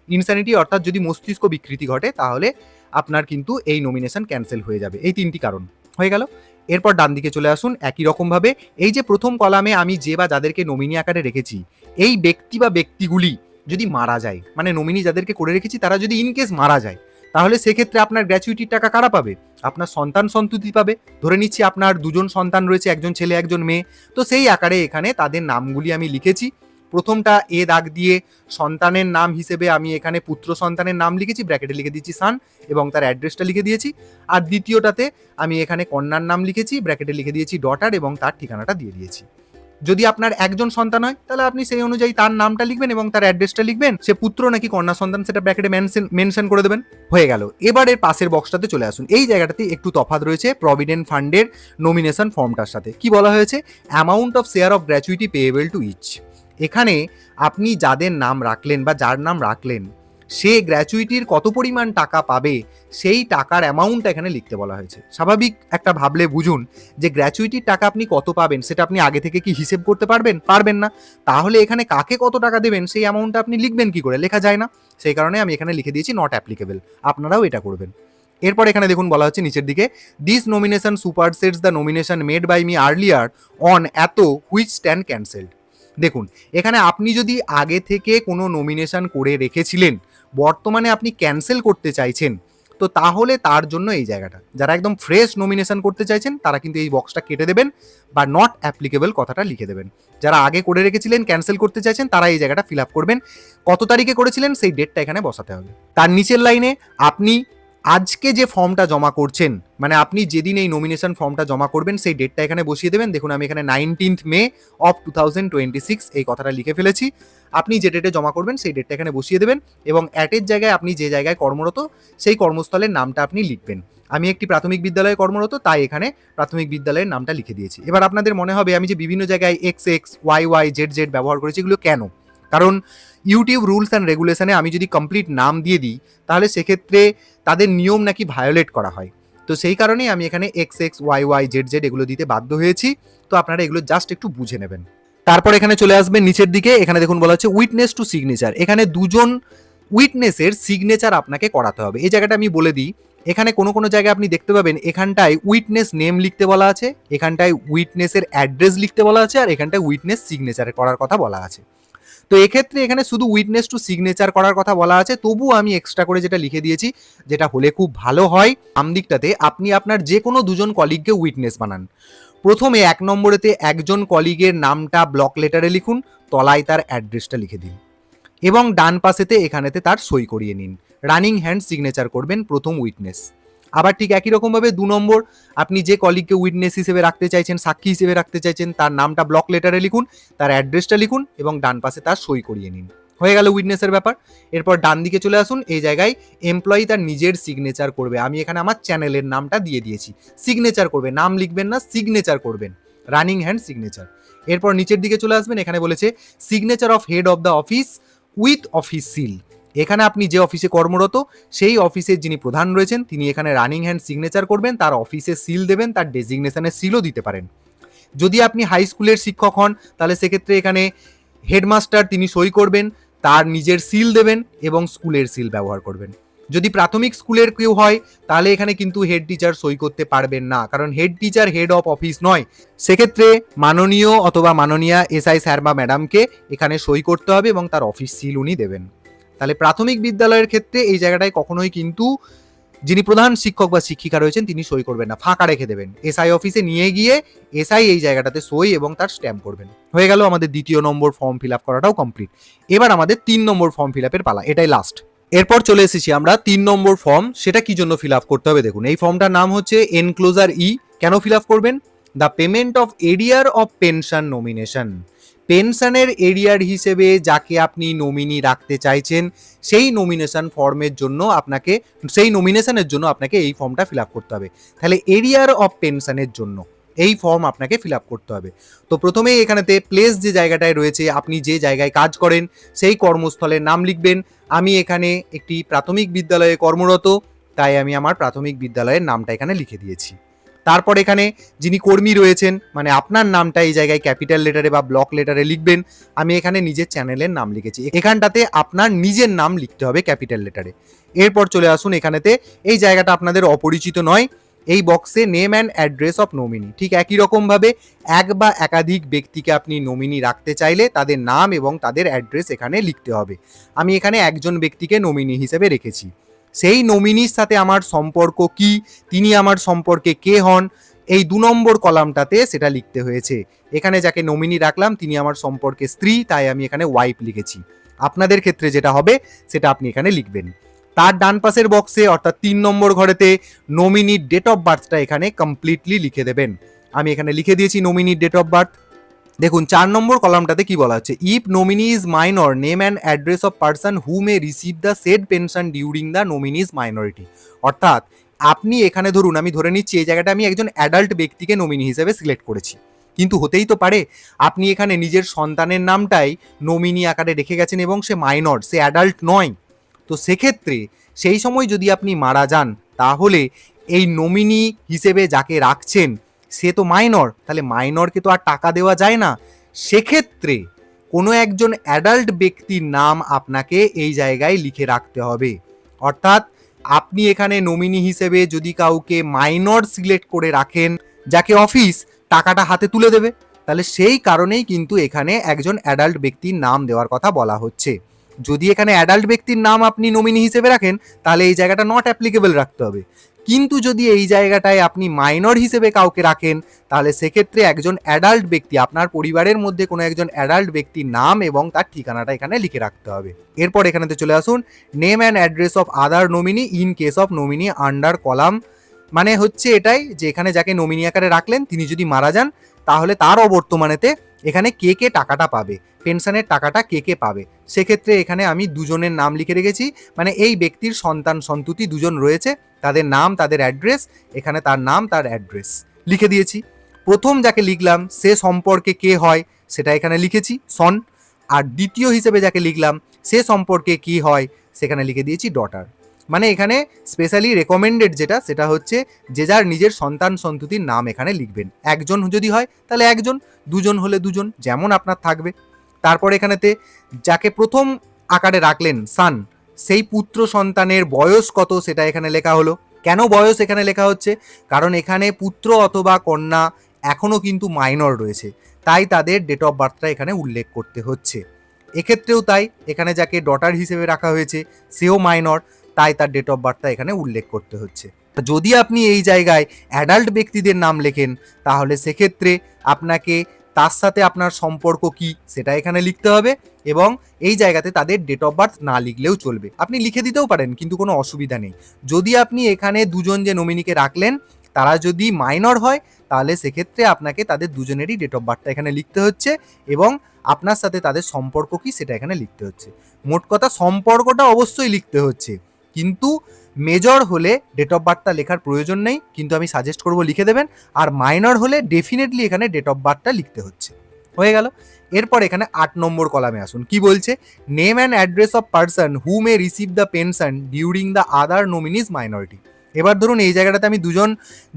ইনস্যানিটি অর্থাৎ যদি মস্তিষ্ক বিকৃতি ঘটে তাহলে আপনার কিন্তু এই নমিনেশন ক্যান্সেল হয়ে যাবে। এই 3টি কারণ হয়ে গেল। এরপর ডান দিকে চলে আসুন, একই রকমভাবে এই যে প্রথম কলামে আমি যে বা যাদেরকে নমিনি আকারে রেখেছি এই ব্যক্তি বা ব্যক্তিগুলি যদি মারা যায়, মানে নমিনি যাদেরকে করে রেখেছি তারা যদি ইনকেস মারা যায়, তাহলে সেক্ষেত্রে আপনার গ্র্যাচুইটির টাকা কারা পাবে? আপনার সন্তান সন্ততি পাবে। ধরে নিচ্ছি আপনার 2জন সন্তান রয়েছে, একজন ছেলে একজন মেয়ে, তো সেই আকারে এখানে তাদের নামগুলি আমি লিখেছি। প্রথমটা এ দাগ দিয়ে সন্তানের নাম হিসেবে আমি এখানে পুত্র সন্তানের নাম লিখেছি, ব্র্যাকেটে লিখে দিয়েছি সান এবং তার অ্যাড্রেসটা লিখে দিয়েছি। আর দ্বিতীয়টাতে আমি এখানে কন্যার নাম লিখেছি, ব্র্যাকেটে লিখে দিয়েছি ডটার এবং তার ঠিকানাটা দিয়ে দিয়েছি। যদি আপনার একজন সন্তান হয় তাহলে আপনি সেই অনুযায়ী তার নামটা লিখবেন এবং তার অ্যাড্রেসটা লিখবেন, সে পুত্র নাকি কন্যা সন্তান সেটা ব্র্যাকেটে মেনশন করে দেবেন। হয়ে গেল। এবারে পাশের বক্সটাতে চলে আসুন। এই জায়গাটাতে একটু তফাৎ রয়েছে প্রভিডেন্ট ফান্ডের নমিনেশন ফর্মটার সাথে। কি বলা হয়েছে? Amount of share of gratuity payable to each. এখানে আপনি যাদের নাম রাখলেন বা যার নাম রাখলেন সে গ্র্যাচুইটির কত পরিমাণ টাকা পাবে সেই টাকার অ্যামাউন্ট এখানে লিখতে বলা হয়েছে। স্বাভাবিক একটা ভাবলে বুঝুন যে গ্র্যাচুইটির টাকা আপনি কত পাবেন সেটা আপনি আগে থেকে কি হিসেব করতে পারবেন? পারবেন না। তাহলে এখানে কাকে কত টাকা দেবেন সেই অ্যামাউন্টটা আপনি লিখবেন কি করে? লেখা যায় না। সেই কারণে আমি এখানে লিখে দিয়েছি নট অ্যাপ্লিকেবল। আপনারাও এটা করবেন। এরপর এখানে দেখুন বলা হচ্ছে নিচের দিকে, this nomination supersedes the nomination made by me earlier on at which stand cancelled. দেখুন এখানে আপনি যদি আগে থেকে কোনো নমিনেশন করে রেখেছিলেন, বর্তমানে আপনি ক্যান্সেল করতে চাইছেন, তো তাহলে তার জন্য এই জায়গাটা, যারা একদম ফ্রেশ নমিনেশন করতে চাইছেন তারা কিন্তু এই বক্সটা কেটে দেবেন বা নট অ্যাপ্লিকেবল কথাটা লিখে দেবেন। যারা আগে করে রেখেছিলেন ক্যান্সেল করতে চাইছেন তারা এই জায়গাটা ফিল আপ করবেন। কত তারিখে করেছিলেন সেই ডেটটা এখানে বসাতে হবে। তার নিচের লাইনে আপনি আজকে যে ফর্মটা জমা করছেন, মানে আপনি যেদিন এই নমিনেশন ফর্মটা জমা করবেন সেই ডেটটা এখানে বসিয়ে দেবেন। দেখুন আমি এখানে 19th May of 2026 এই কথাটা লিখে ফেলেছি। আপনি যে ডেটে জমা করবেন সেই ডেটটা এখানে বসিয়ে দেবেন এবং অ্যাটের জায়গায় আপনি যে জায়গায় কর্মরত সেই কর্মস্থলের নামটা আপনি লিখবেন। আমি একটি প্রাথমিক বিদ্যালয়ে কর্মরত, তাই এখানে প্রাথমিক বিদ্যালয়ের নামটা লিখে দিয়েছি। এবার আপনাদের মনে হবে আমি যে বিভিন্ন জায়গায় XX, YY, ZZ ব্যবহার করেছি এগুলো কেন? কারণ ইউটিউব রুলস অ্যান্ড রেগুলেশনে আমি যদি কমপ্লিট নাম দিয়ে দিই তাহলে সেক্ষেত্রে তাদের নিয়ম নাকি ভায়োলেট করা হয়। তো সেই কারণেই আমি এখানে XX, YY, ZZ এগুলো দিতে বাধ্য হয়েছি। তো আপনারা এগুলো জাস্ট একটু বুঝে নেবেন। তারপর এখানে চলে আসবেন নিচের দিকে, এখানে দেখুন বলা হচ্ছে উইটনেস টু সিগনেচার। এখানে দুজন উইটনেসের সিগনেচার আপনাকে করাতে হবে। এই জায়গাটা আমি বলে দিই, এখানে কোনো কোনো জায়গায় আপনি দেখতে পাবেন এখানটায় উইটনেস নেম লিখতে বলা আছে, এখানটায় উইটনেসের অ্যাড্রেস লিখতে বলা আছে, আর এখানটায় উইটনেস সিগনেচার করার কথা বলা আছে। তো এক্ষেত্রে এখানে শুধু উইটনেস টু সিগনেচার করার কথা বলা আছে, তবুও আমি এক্সট্রা করে যেটা লিখে দিয়েছি, যেটা হলে খুব ভালো হয়, বাম দিকটাতে আপনি আপনার যে কোনো দুজন কলিগকে উইটনেস বানান। প্রথমে 1 নম্বরেতে একজন কলিগের নামটা ব্লক লেটারে লিখুন, তলায় তার অ্যাড্রেসটা লিখে দিন এবং ডান পাশেতে এখানেতে তার সই করিয়ে নিন। রানিং হ্যান্ড সিগনেচার করবেন প্রথম উইটনেস। আবার ঠিক একই রকমভাবে 2 নম্বর, আপনি যে কলিগকে উইটনেস হিসেবে রাখতে চাইছেন, সাক্ষী হিসেবে রাখতে চাইছেন, তার নামটা ব্লক লেটারে লিখুন, তার অ্যাড্রেসটা লিখুন এবং ডান পাশে তার সই করিয়ে নিন। হয়ে গেল উইটনেসের ব্যাপার। এরপর ডান দিকে চলে আসুন, এই জায়গায় এমপ্লয়ি তার নিজের সিগনেচার করবে। আমি এখানে আমার চ্যানেলের নামটা দিয়ে দিয়েছি। সিগনেচার করবে, নাম লিখবেন না, সিগনেচার করবেন, রানিং হ্যান্ড সিগনেচার। এরপর নিচের দিকে চলে আসবেন, এখানে বলেছে signature of head of the office with office seal. এখানে আপনি যে অফিসে কর্মরত সেই অফিসের যিনি প্রধান রয়েছেন তিনি এখানে রানিং হ্যান্ড সিগনেচার করবেন, তার অফিসে সিল দেবেন, তার ডেজিগনেশনের সিলও দিতে পারেন। যদি আপনি হাই স্কুলের শিক্ষক হন তাহলে সেক্ষেত্রে এখানে হেডমাস্টার তিনি সই করবেন, তার নিজের সিল দেবেন এবং স্কুলের সিল ব্যবহার করবেন। যদি প্রাথমিক স্কুলের কেউ হয় তাহলে এখানে কিন্তু হেড টিচার সই করতে পারবেন না, কারণ head teacher head of office নয়। সেক্ষেত্রে মাননীয় অথবা মাননীয়া এসআই স্যার বা ম্যাডামকে এখানে সই করতে হবে এবং তার অফিস সিল উনি দেবেন। তাহলে প্রাথমিক বিদ্যালয়ের ক্ষেত্রে এই জায়গাটায় কখনোই কিন্তু যিনি প্রধান শিক্ষক বা শিক্ষিকা রয়েছেন তিনি সই করবেন না, ফাঁকা রেখে দেবেন। এসআই অফিসে নিয়ে গিয়ে এসআই এই জায়গাটাতে সই এবং তার স্ট্যাম্প করবেন। হয়ে গেল আমাদের 2য় নম্বর ফর্ম ফিল আপ করাটাও কমপ্লিট। এবার আমাদের 3 নম্বর ফর্ম ফিল আপের পালা, এটাই লাস্ট। এরপর চলে এসেছি আমরা 3 নম্বর ফর্ম। সেটা কি জন্য ফিল আপ করতে হবে দেখুন, এই ফর্মটার নাম হচ্ছে এনক্লোজার ই। কেন ফিল আপ করবেন? দ্য পেমেন্ট অফ এরিয়ার অফ পেনশন নমিনেশন। পেনশনের এরিয়ার হিসেবে যাকে আপনি নমিনি রাখতে চাইছেন সেই নমিনেশন ফর্মের জন্য আপনাকে, সেই নমিনেশনের জন্য আপনাকে এই ফর্মটা ফিল আপ করতে হবে। তাহলে এরিয়ার অফ পেনশনের জন্য এই ফর্ম আপনাকে ফিল আপ করতে হবে। তো প্রথমেই এখানেতে প্লেস যে জায়গাটায় রয়েছে, আপনি যে জায়গায় কাজ করেন সেই কর্মস্থলের নাম লিখবেন। আমি এখানে একটি প্রাথমিক বিদ্যালয়ে কর্মরত, তাই আমি আমার প্রাথমিক বিদ্যালয়ের নামটা এখানে লিখে দিয়েছি। তারপর এখানে যিনি কর্মী রয়েছেন, মানে আপনার নামটা এই জায়গায় ক্যাপিটাল লেটারে বা ব্লক লেটারে লিখবেন। আমি এখানে নিজের চ্যানেলের নাম লিখেছি, এখানটাতে আপনার নিজের নাম লিখতে হবে ক্যাপিটাল লেটারে। এরপর চলে আসুন এখানেতে, এই জায়গাটা আপনাদের অপরিচিত নয়, এই বক্সে name and address of nominee. ঠিক একই রকমভাবে এক বা একাধিক ব্যক্তিকে আপনি নমিনি রাখতে চাইলে তাদের নাম এবং তাদের অ্যাড্রেস এখানে লিখতে হবে। আমি এখানে একজন ব্যক্তিকে নমিনি হিসেবে রেখেছি। সেই নমিনির সাথে আমার সম্পর্ক কি, তিনি আমার সম্পর্কে কে হন, এই 2 নম্বর কলামটাতে সেটা লিখতে হয়েছে। এখানে যাকে নমিনি রাখলাম তিনি আমার সম্পর্কে স্ত্রী, তাই আমি এখানে ওয়াইফ লিখেছি। আপনাদের ক্ষেত্রে যেটা হবে সেটা আপনি এখানে লিখবেন। তার ডান পাশের বক্সে অর্থাৎ 3 নম্বর ঘরেতে নমিনির ডেট অফ বার্থটা এখানে কমপ্লিটলি লিখে দেবেন। আমি এখানে লিখে দিয়েছি নমিনির ডেট অফ বার্থ। দেখুন 4 নম্বর কলামটাতে কি বলা হচ্ছে, if nominee is minor name and address of person who may receive the said pension during the nominee's minority. অর্থাৎ আপনি এখানে ধরুন, আমি ধরে নিচ্ছি এই জায়গাটা আমি একজন অ্যাডাল্ট ব্যক্তিকে নমিনি হিসেবে সিলেক্ট করেছি, কিন্তু হতেই তো পারে আপনি এখানে নিজের সন্তানের নামটাই নমিনি আকারে রেখে গেছেন এবং সে মাইনর, সে অ্যাডাল্ট নয়। তো সেক্ষেত্রে সেই সময় যদি আপনি মারা যান, তাহলে এই নমিনি হিসেবে যাকে রাখছেন সে তো মাইনর, তাহলে মাইনরকে তো আর টাকা দেওয়া যায় না। সেক্ষেত্রে কোনো একজন অ্যাডাল্ট ব্যক্তির নাম আপনাকে এই জায়গায় লিখে রাখতে হবে। অর্থাৎ আপনি এখানে নমিনি হিসেবে যদি কাউকে মাইনর সিলেক্ট করে রাখেন, যাকে অফিস টাকাটা হাতে তুলে দেবে, তাহলে সেই কারণেই কিন্তু এখানে একজন অ্যাডাল্ট ব্যক্তির নাম দেওয়ার কথা বলা হচ্ছে। যদি এখানে অ্যাডাল্ট ব্যক্তির নাম আপনি নমিনি হিসেবে রাখেন, তাহলে এই জায়গাটা নট অ্যাপ্লিকেবল রাখতে হবে। কিন্তু যদি এই জায়গাটায় আপনি মাইনর হিসেবে কাউকে রাখেন, তাহলে সেক্ষেত্রে একজন অ্যাডাল্ট ব্যক্তি, আপনার পরিবারের মধ্যে কোনো একজন অ্যাডাল্ট ব্যক্তির নাম এবং তার ঠিকানাটা এখানে লিখে রাখতে হবে। এরপর এখানেতে চলে আসুন, name and address of other nominee in case of nominee under column. মানে হচ্ছে এটাই যে এখানে যাকে নমিনি আকারে রাখলেন তিনি যদি মারা যান, তাহলে তার অবর্তমানেতে এখানে কে কে টাকাটা পাবে, পেনশনের টাকাটা কে কে পাবে। সেক্ষেত্রে এখানে আমি দুজনের নাম লিখে রেখেছি, মানে এই ব্যক্তির সন্তান সন্ততি দুজন রয়েছে, তাদের নাম তাদের অ্যাড্রেস, এখানে তার নাম তার অ্যাড্রেস লিখে দিয়েছি। প্রথম যাকে লিখলাম সে সম্পর্কে কে হয় সেটা এখানে লিখেছি সন, আর দ্বিতীয় হিসেবে যাকে লিখলাম সে সম্পর্কে কি হয় সেখানে লিখে দিয়েছি ডটার। মানে এখানে স্পেশালি রেকমেন্ডেড যেটা সেটা হচ্ছে যে যার নিজের সন্তান সন্ততির নাম এখানে লিখবেন। একজন যদি হয় তাহলে একজন, দুজন হলে দুজন, যেমন আপনার থাকবে। তারপর এখানেতে যাকে প্রথম আকারে রাখলেন সান, সেই পুত্র সন্তানের বয়স কত সেটা এখানে লেখা হলো। কেন বয়স এখানে লেখা হচ্ছে? কারণ এখানে পুত্র অথবা কন্যা এখনও কিন্তু মাইনর রয়েছে, তাই তাদের ডেট অফ বার্থটা এখানে উল্লেখ করতে হচ্ছে। এক্ষেত্রেও তাই, এখানে যাকে ডটার হিসেবে রাখা হয়েছে সেও মাইনর, তাই তার ডেট অফ বার্থটা এখানে উল্লেখ করতে হচ্ছে। যদি আপনি এই জায়গায় অ্যাডাল্ট ব্যক্তিদের নাম লেখেন, তাহলে সেক্ষেত্রে আপনাকে তার সাথে আপনার সম্পর্ক কি সেটা এখানে লিখতে হবে, এবং এই জায়গাতে তাদের ডেট অফ বার্থ না লিখলেও চলবে, আপনি লিখে দিতেও পারেন, কিন্তু কোনো অসুবিধা নেই। যদি আপনি এখানে দুজন যে নমিনিকে রাখলেন তারা যদি মাইনর হয়, তাহলে সেক্ষেত্রে আপনাকে তাদের দুজনেরই ডেট অফ বার্থটা এখানে লিখতে হচ্ছে, এবং আপনার সাথে তাদের সম্পর্ক কি সেটা এখানে লিখতে হচ্ছে। মোট কথা সম্পর্কটা অবশ্যই লিখতে হচ্ছে, কিন্তু মেজর হলে ডেট অফ বার্থটা লেখার প্রয়োজন নেই, কিন্তু আমি সাজেস্ট করব লিখে দেবেন। আর মাইনর হলে ডেফিনেটলি এখানে ডেট অফ বার্থটা লিখতে হচ্ছে। হয়ে গেল। এরপর এখানে 8 নম্বর কলামে আসুন, কি বলছে, name and address of person who may receive the pension during the other nominee's minority. এবার ধরুন এই জায়গাটাতে আমি দুজন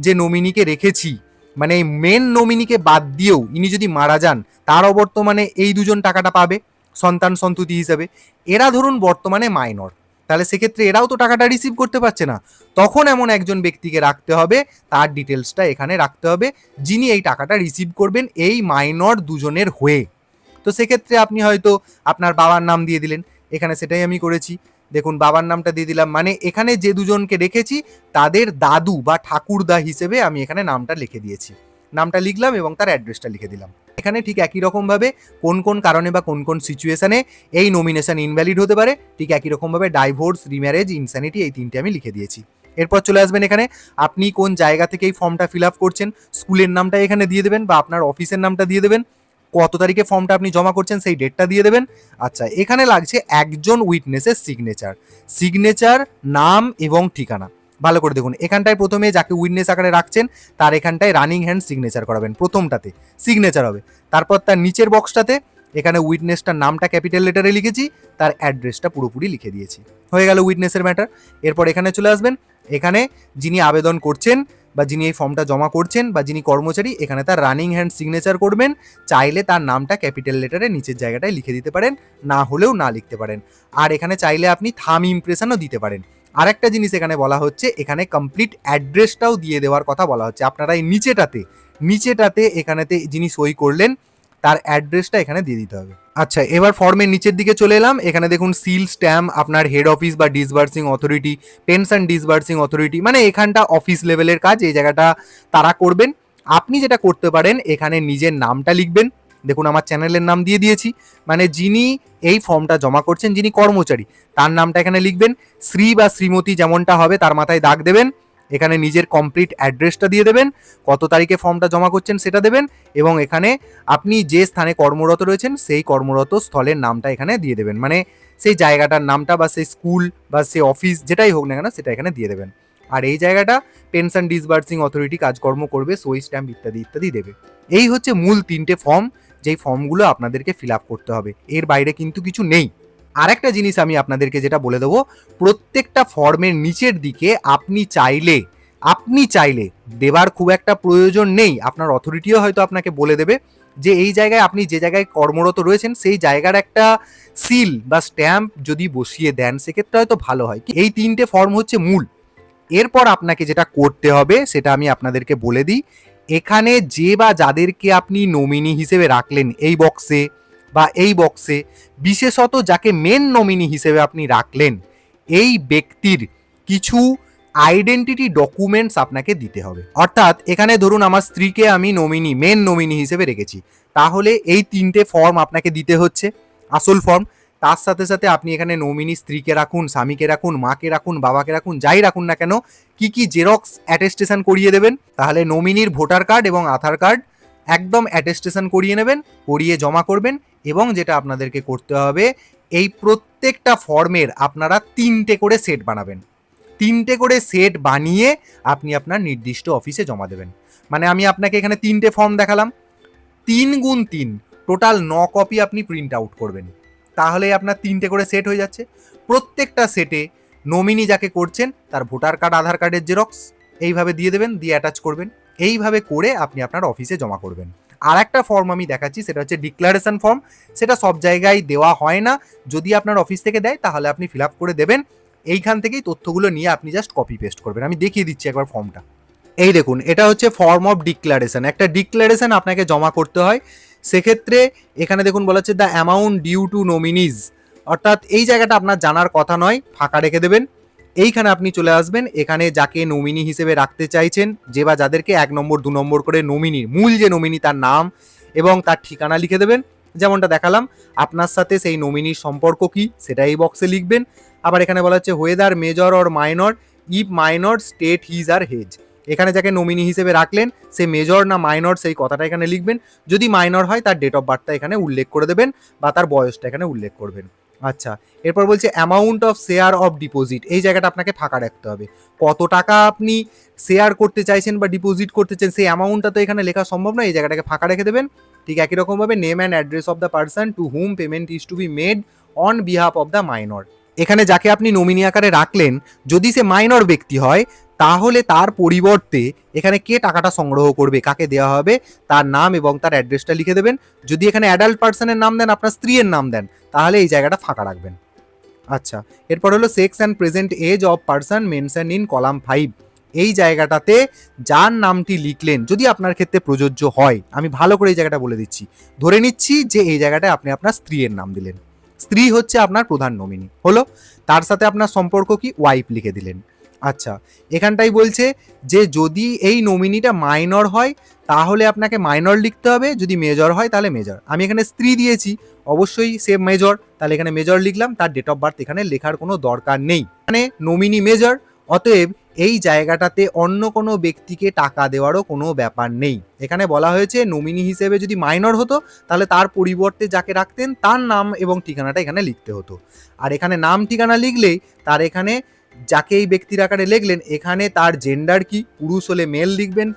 যে নমিনিকে রেখেছি, মানে এই মেন নমিনিকে বাদ দিয়েও ইনি যদি মারা যান, তার অবর্তমানে এই দুজন টাকাটা পাবে সন্তান সন্ততি হিসেবে। এরা ধরুন বর্তমানে মাইনর, তাহলে সেক্ষেত্রে এরাও তো টাকাটা রিসিভ করতে পারছে না, তখন এমন একজন ব্যক্তিকে রাখতে হবে, তার ডিটেলসটা এখানে রাখতে হবে, যিনি এই টাকাটা রিসিভ করবেন এই মাইনর দুজনের হয়ে। তো সেক্ষেত্রে আপনি হয়তো আপনার বাবার নাম দিয়ে দিলেন, এখানে সেটাই আমি করেছি। দেখুন বাবার নামটা দিয়ে দিলাম, মানে এখানে যে দুজনকে রেখেছি তাদের দাদু বা ঠাকুরদা হিসেবে আমি এখানে নামটা লিখে দিয়েছি। নামটা লিখলাম এবং তার অ্যাড্রেসটা লিখে দিলাম। এখানে ঠিক একই রকমভাবে কোন কোন কারণে বা কোন কোন সিচুয়েশনে এই নমিনেশন ইনভ্যালিড হতে পারে, ঠিক একই রকমভাবে ডাইভোর্স, রিম্যারেজ, ইনস্যানিটি, এই তিনটে আমি লিখে দিয়েছি। এরপর চলে আসবেন এখানে আপনি কোন জায়গা থেকে এই ফর্মটা ফিল আপ করছেন, স্কুলের নামটা এখানে দিয়ে দেবেন বা আপনার অফিসের নামটা দিয়ে দেবেন, কত তারিখে ফর্মটা আপনি জমা করছেন সেই ডেটটা দিয়ে দেবেন। আচ্ছা, এখানে লাগছে একজন উইটনেসের সিগনেচার, সিগনেচার, নাম এবং ঠিকানা। ভালো করে দেখুন, এখানটায় প্রথমে যাকে উইটনেস আকারে রাখছেন তার এখানটায় রানিং হ্যান্ড সিগনেচার করাবেন, প্রথমটাতে সিগনেচার হবে। তারপর তার নিচের বক্সটাতে এখানে উইটনেসটার নামটা ক্যাপিটাল লেটারে লিখেছি, তার অ্যাড্রেসটা পুরোপুরি লিখে দিয়েছি। হয়ে গেল উইটনেসের ম্যাটার। এরপর এখানে চলে আসবেন, এখানে যিনি আবেদন করছেন বা যিনি এই ফর্মটা জমা করছেন বা যিনি কর্মচারী, এখানে তার রানিং হ্যান্ড সিগনেচার করবেন। চাইলে তার নামটা ক্যাপিটাল লেটারে নিচের জায়গাটায় লিখে দিতে পারেন, না হলেও না লিখতে পারেন। আর এখানে চাইলে আপনি থাম ইমপ্রেশনও দিতে পারেন। আর একটা জিনিস এখানে বলা হচ্ছে, এখানে কমপ্লিট অ্যাড্রেসটাও দিয়ে দেওয়ার কথা বলা হচ্ছে। আপনারা এই নিচেটাতে এখানেতে যিনি সই করলেন তার অ্যাড্রেসটা এখানে দিয়ে দিতে হবে। আচ্ছা, এবার ফর্মের নিচের দিকে চলে এলাম, এখানে দেখুন সিল স্ট্যাম্প, আপনার হেড অফিস বা disbursing authority, pension disbursing authority, মানে এখানটা অফিস লেভেলের কাজ, এই জায়গাটা তারা করবেন। আপনি যেটা করতে পারেন, এখানে নিজের নামটা লিখবেন। দেখুন আমার চ্যানেলের নাম দিয়ে দিয়েছি, মানে যিনি এই ফর্মটা জমা করছেন, যিনি কর্মচারী, তার নামটা এখানে লিখবেন। শ্রী বা শ্রীমতী যেমনটা হবে তার মাথায় দাগ দেবেন, এখানে নিজের কমপ্লিট অ্যাড্রেসটা দিয়ে দেবেন, কত তারিখে ফর্মটা জমা করছেন সেটা দেবেন, এবং এখানে আপনি যে স্থানে কর্মরত রয়েছেন সেই কর্মরত স্থলের নামটা এখানে দিয়ে দেবেন, মানে সেই জায়গাটার নামটা বা সেই স্কুল বা সেই অফিস যেটাই হোক না কেন সেটা এখানে দিয়ে দেবেন। আর এই জায়গাটা পেনশন ডিসবার্সিং অথরিটি কাজকর্ম করবে, সই স্ট্যাম্প ইত্যাদি ইত্যাদি দেবে। এই হচ্ছে মূল 3টে ফর্ম, যেই ফর্মগুলো আপনাদেরকে ফিল আপ করতে হবে, এর বাইরে কিন্তু কিছু নেই। আরেকটা জিনিস আমি আপনাদেরকে যেটা বলে দেবো, প্রত্যেকটা ফর্মের নিচের দিকে আপনি চাইলে দেবার খুব একটা প্রয়োজন নেই, আপনার অথরিটিও হয়তো আপনাকে বলে দেবে যে এই জায়গায় আপনি যে জায়গায় কর্মরত রয়েছেন সেই জায়গার একটা সিল বা স্ট্যাম্প যদি বসিয়ে দেন সেক্ষেত্রে হয়তো ভালো হয়। এই 3টে ফর্ম হচ্ছে মূল। এরপর আপনাকে যেটা করতে হবে সেটা আমি আপনাদেরকে বলে দিই। এখানে যে বা যাদেরকে আপনি নমিনি হিসেবে রাখলেন এই বক্সে বা এই বক্সে, বিশেষত যাকে মেন নমিনি হিসেবে আপনি রাখলেন, এই ব্যক্তির কিছু আইডেন্টিটি ডকুমেন্টস আপনাকে দিতে হবে। অর্থাৎ এখানে ধরুন আমার স্ত্রীকে আমি মেন নমিনি হিসেবে রেখেছি, তাহলে এই 3টে ফর্ম আপনাকে দিতে হচ্ছে, আসল ফর্ম। তার সাথে সাথে আপনি এখানে নমিনি স্ত্রীকে রাখুন, স্বামীকে রাখুন, মাকে রাখুন, বাবাকে রাখুন, যাই রাখুন না কেন, কি জেরক্স অ্যাটেস্টেশন করিয়ে দেবেন। তাহলে নমিনির ভোটার কার্ড এবং আধার কার্ড একদম অ্যাটেস্টেশন করিয়ে নেবেন, করিয়ে জমা করবেন। এবং যেটা আপনাদেরকে করতে হবে, এই প্রত্যেকটা ফর্মের আপনারা 3টে করে সেট বানাবেন। 3টে করে সেট বানিয়ে আপনি আপনার নির্দিষ্ট অফিসে জমা দেবেন। মানে আমি আপনাকে এখানে 3টে ফর্ম দেখালাম, 3x3 টোটাল 9 কপি আপনি প্রিন্ট আউট করবেন। তাহলে আপনার 3টে করে সেট হয়ে যাচ্ছে। প্রত্যেকটা সেটে নমিনি যাকে করছেন তার ভোটার কার্ড, আধার কার্ডের জেরক্স এইভাবে দিয়ে দেবেন, দিয়ে অ্যাটাচ করবেন। এইভাবে করে আপনি আপনার অফিসে জমা করবেন। আর একটা ফর্ম আমি দেখাচ্ছি, সেটা হচ্ছে ডিক্লারেশন ফর্ম। সেটা সব জায়গায় দেওয়া হয় না, যদি আপনার অফিস থেকে দেয় তাহলে আপনি ফিল আপ করে দেবেন। এইখান থেকেই তথ্যগুলো নিয়ে আপনি জাস্ট কপি পেস্ট করবেন। আমি দেখিয়ে দিচ্ছি একবার ফর্মটা। এই দেখুন, এটা হচ্ছে ফর্ম অফ ডিক্লারেশন। একটা ডিক্লারেশন আপনাকে জমা করতে হয়। সেক্ষেত্রে এখানে দেখুন বলা হচ্ছে দ্য অ্যামাউন্ট ডিউ টু নমিনিজ, অর্থাৎ এই জায়গাটা আপনার জানার কথা নয়, ফাঁকা রেখে দেবেন। এইখানে আপনি চলে আসবেন, এখানে যাকে নমিনি হিসেবে রাখতে চাইছেন, যে বা যাদেরকে 1 নম্বর 2 নম্বর করে নমিনি, মূল যে নমিনি তার নাম এবং তার ঠিকানা লিখে দেবেন। যেমনটা দেখালাম, আপনার সাথে সেই নমিনির সম্পর্ক কি সেটা এই বক্সে লিখবেন। আবার এখানে বলা হচ্ছে whether major or minor, if minor state his or hers. এখানে যাকে নমিনি হিসেবে রাখলেন সে মেজর না মাইনর সেই কথাটা এখানে লিখবেন। যদি মাইনর হয় তার ডেট অফ বার্থটা এখানে উল্লেখ করে দেবেন বা তার বয়সটা এখানে উল্লেখ করবেন। আচ্ছা, এরপর বলছে amount of share of deposit. এই জায়গাটা আপনাকে ফাঁকা রাখতে হবে। কত টাকা আপনি শেয়ার করতে চাইছেন বা ডিপোজিট করতে চান সেই অ্যামাউন্টটা তো এখানে লেখা সম্ভব নয়, এই জায়গাটাকে ফাঁকা রেখে দেবেন। ঠিক একই রকমভাবে name and address of the person to whom payment is to be made on behalf of the minor. এখানে যাকে আপনি নমিনি আকারে রাখলেন, যদি সে মাইনর ব্যক্তি হয় তাহলে তার পরিবর্তে এখানে কে টাকাটা সংগ্রহ করবে, কাকে দেওয়া হবে, তার নাম এবং তার অ্যাড্রেসটা লিখে দেবেন। যদি এখানে অ্যাডাল্ট পার্সনের নাম দেন, আপনার স্ত্রীর নাম দেন, তাহলে এই জায়গাটা ফাঁকা রাখবেন। আচ্ছা, এরপর হলো sex and present age of person mention in column 5। এই জায়গাটাতে যার নামটি লিখলেন, যদি আপনার ক্ষেত্রে প্রযোজ্য হয়, আমি ভালো করে এই জায়গাটা বলে দিচ্ছি, ধরে নিচ্ছি যে এই জায়গাটায় আপনি আপনার স্ত্রীর নাম দিলেন, স্ত্রী হচ্ছে আপনার প্রধান নমিনি হলো, তার সাথে আপনার সম্পর্ক কি, ওয়াইফ লিখে দিলেন। আচ্ছা, এখানটাই বলছে যে যদি এই নমিনিটা মাইনর হয় তাহলে আপনাকে মাইনর লিখতে হবে, যদি মেজর হয় তাহলে মেজর। আমি এখানে স্ত্রী দিয়েছি, অবশ্যই সে মেজর, তাহলে এখানে মেজর লিখলাম, তার ডেট অফ বার্থ এখানে লেখার কোনো দরকার নেই, মানে নমিনি মেজর। অতএব এই জায়গাটাতে অন্য কোনো ব্যক্তিকে টাকা দেওয়ারও কোনো ব্যাপার নেই। এখানে বলা হয়েছে নমিনি হিসেবে যদি মাইনর হতো তাহলে তার পরিবর্তে যাকে রাখতেন তার নাম এবং ঠিকানাটা এখানে লিখতে হতো। আর এখানে নাম ঠিকানা লিখলেই তার এখানে যাকে এই ব্যক্তির আকারে লিখলেন এখানে তার জেন্ডার কি, পুরুষ হলে মেল লিখবেন,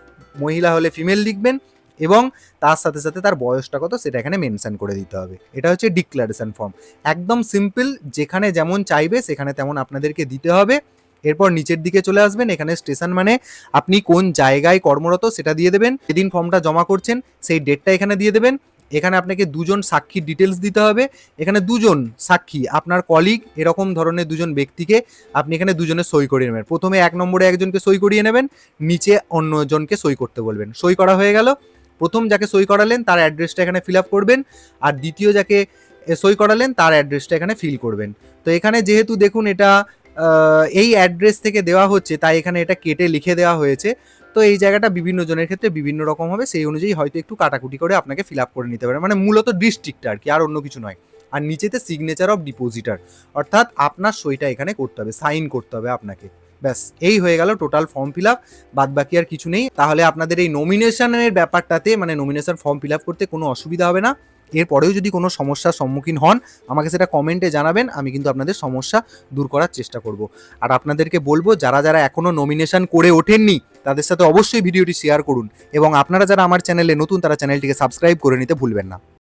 মহিলা হলে ফিমেল লিখবেন এবং তার সাথে সাথে তার বয়সটা কত সেটা এখানে মেনশন করে দিতে হবে। এটা হচ্ছে ডিক্লারেশন ফর্ম, একদম সিম্পল, যেখানে যেমন চাইবে সেখানে তেমন আপনাদেরকে দিতে হবে। এরপর নিচের দিকে চলে আসবেন, এখানে স্টেশন মানে আপনি কোন জায়গায় কর্মরত সেটা দিয়ে দেবেন, যেদিন ফর্মটা জমা করছেন সেই ডেটটা এখানে দিয়ে দেবেন। এখানে আপনাকে 2জন সাক্ষীর ডিটেলস দিতে হবে। এখানে 2জন সাক্ষী, আপনার কলিগ, এরকম ধরনের 2জন ব্যক্তিকে আপনি এখানে 2জনের সই করিয়ে নেবেন। প্রথমে 1 নম্বরে একজনকে সই করিয়ে নেবেন, নিচে অন্যজনকে সই করতে বলবেন। সই করা হয়ে গেল, প্রথম যাকে সই করালেন তার অ্যাড্রেসটা এখানে ফিল আপ করবেন, আর দ্বিতীয় যাকে সই করালেন তার অ্যাড্রেসটা এখানে ফিল করবেন। তো এখানে যেহেতু দেখুন এটা এই অ্যাড্রেস থেকে দেওয়া হচ্ছে তাই এখানে এটা কেটে লিখে দেওয়া হয়েছে। তো এই জায়গাটা বিভিন্ন জনের ক্ষেত্রে বিভিন্ন রকম হবে, সেই অনুযায়ী হয়তো একটু কাটাকুটি করে আপনাকে ফিল আপ করে নিতে পারে, মানে মূলত ডিস্ট্রিক্টটা আর কি, আর অন্য কিছু নয়। আর নিচেতে সিগনেচার অফ ডিপোজিটার, অর্থাৎ আপনার সইটা এখানে করতে হবে, সাইন করতে হবে আপনাকে। ব্যাস, এই হয়ে গেল টোটাল ফর্ম ফিল আপ, বাদ বাকি আর কিছু নেই। তাহলে আপনাদের এই নমিনেশনের ব্যাপারটাতে, মানে নমিনেশন ফর্ম ফিল আপ করতে কোনো অসুবিধা হবে না। এরপরেও যদি কোনো সমস্যার সম্মুখীন হন আমাকে সেটা কমেন্টে জানাবেন, আমি কিন্তু আপনাদের সমস্যা দূর করার চেষ্টা করব। আর আপনাদেরকে বলবো যারা যারা এখনও নমিনেশন করে ওঠেননি তাদের সাথে অবশ্যই ভিডিওটি শেয়ার করুন, এবং আপনারা যারা আমার চ্যানেলে নতুন তারা চ্যানেলটিকে সাবস্ক্রাইব করে নিতে ভুলবেন না।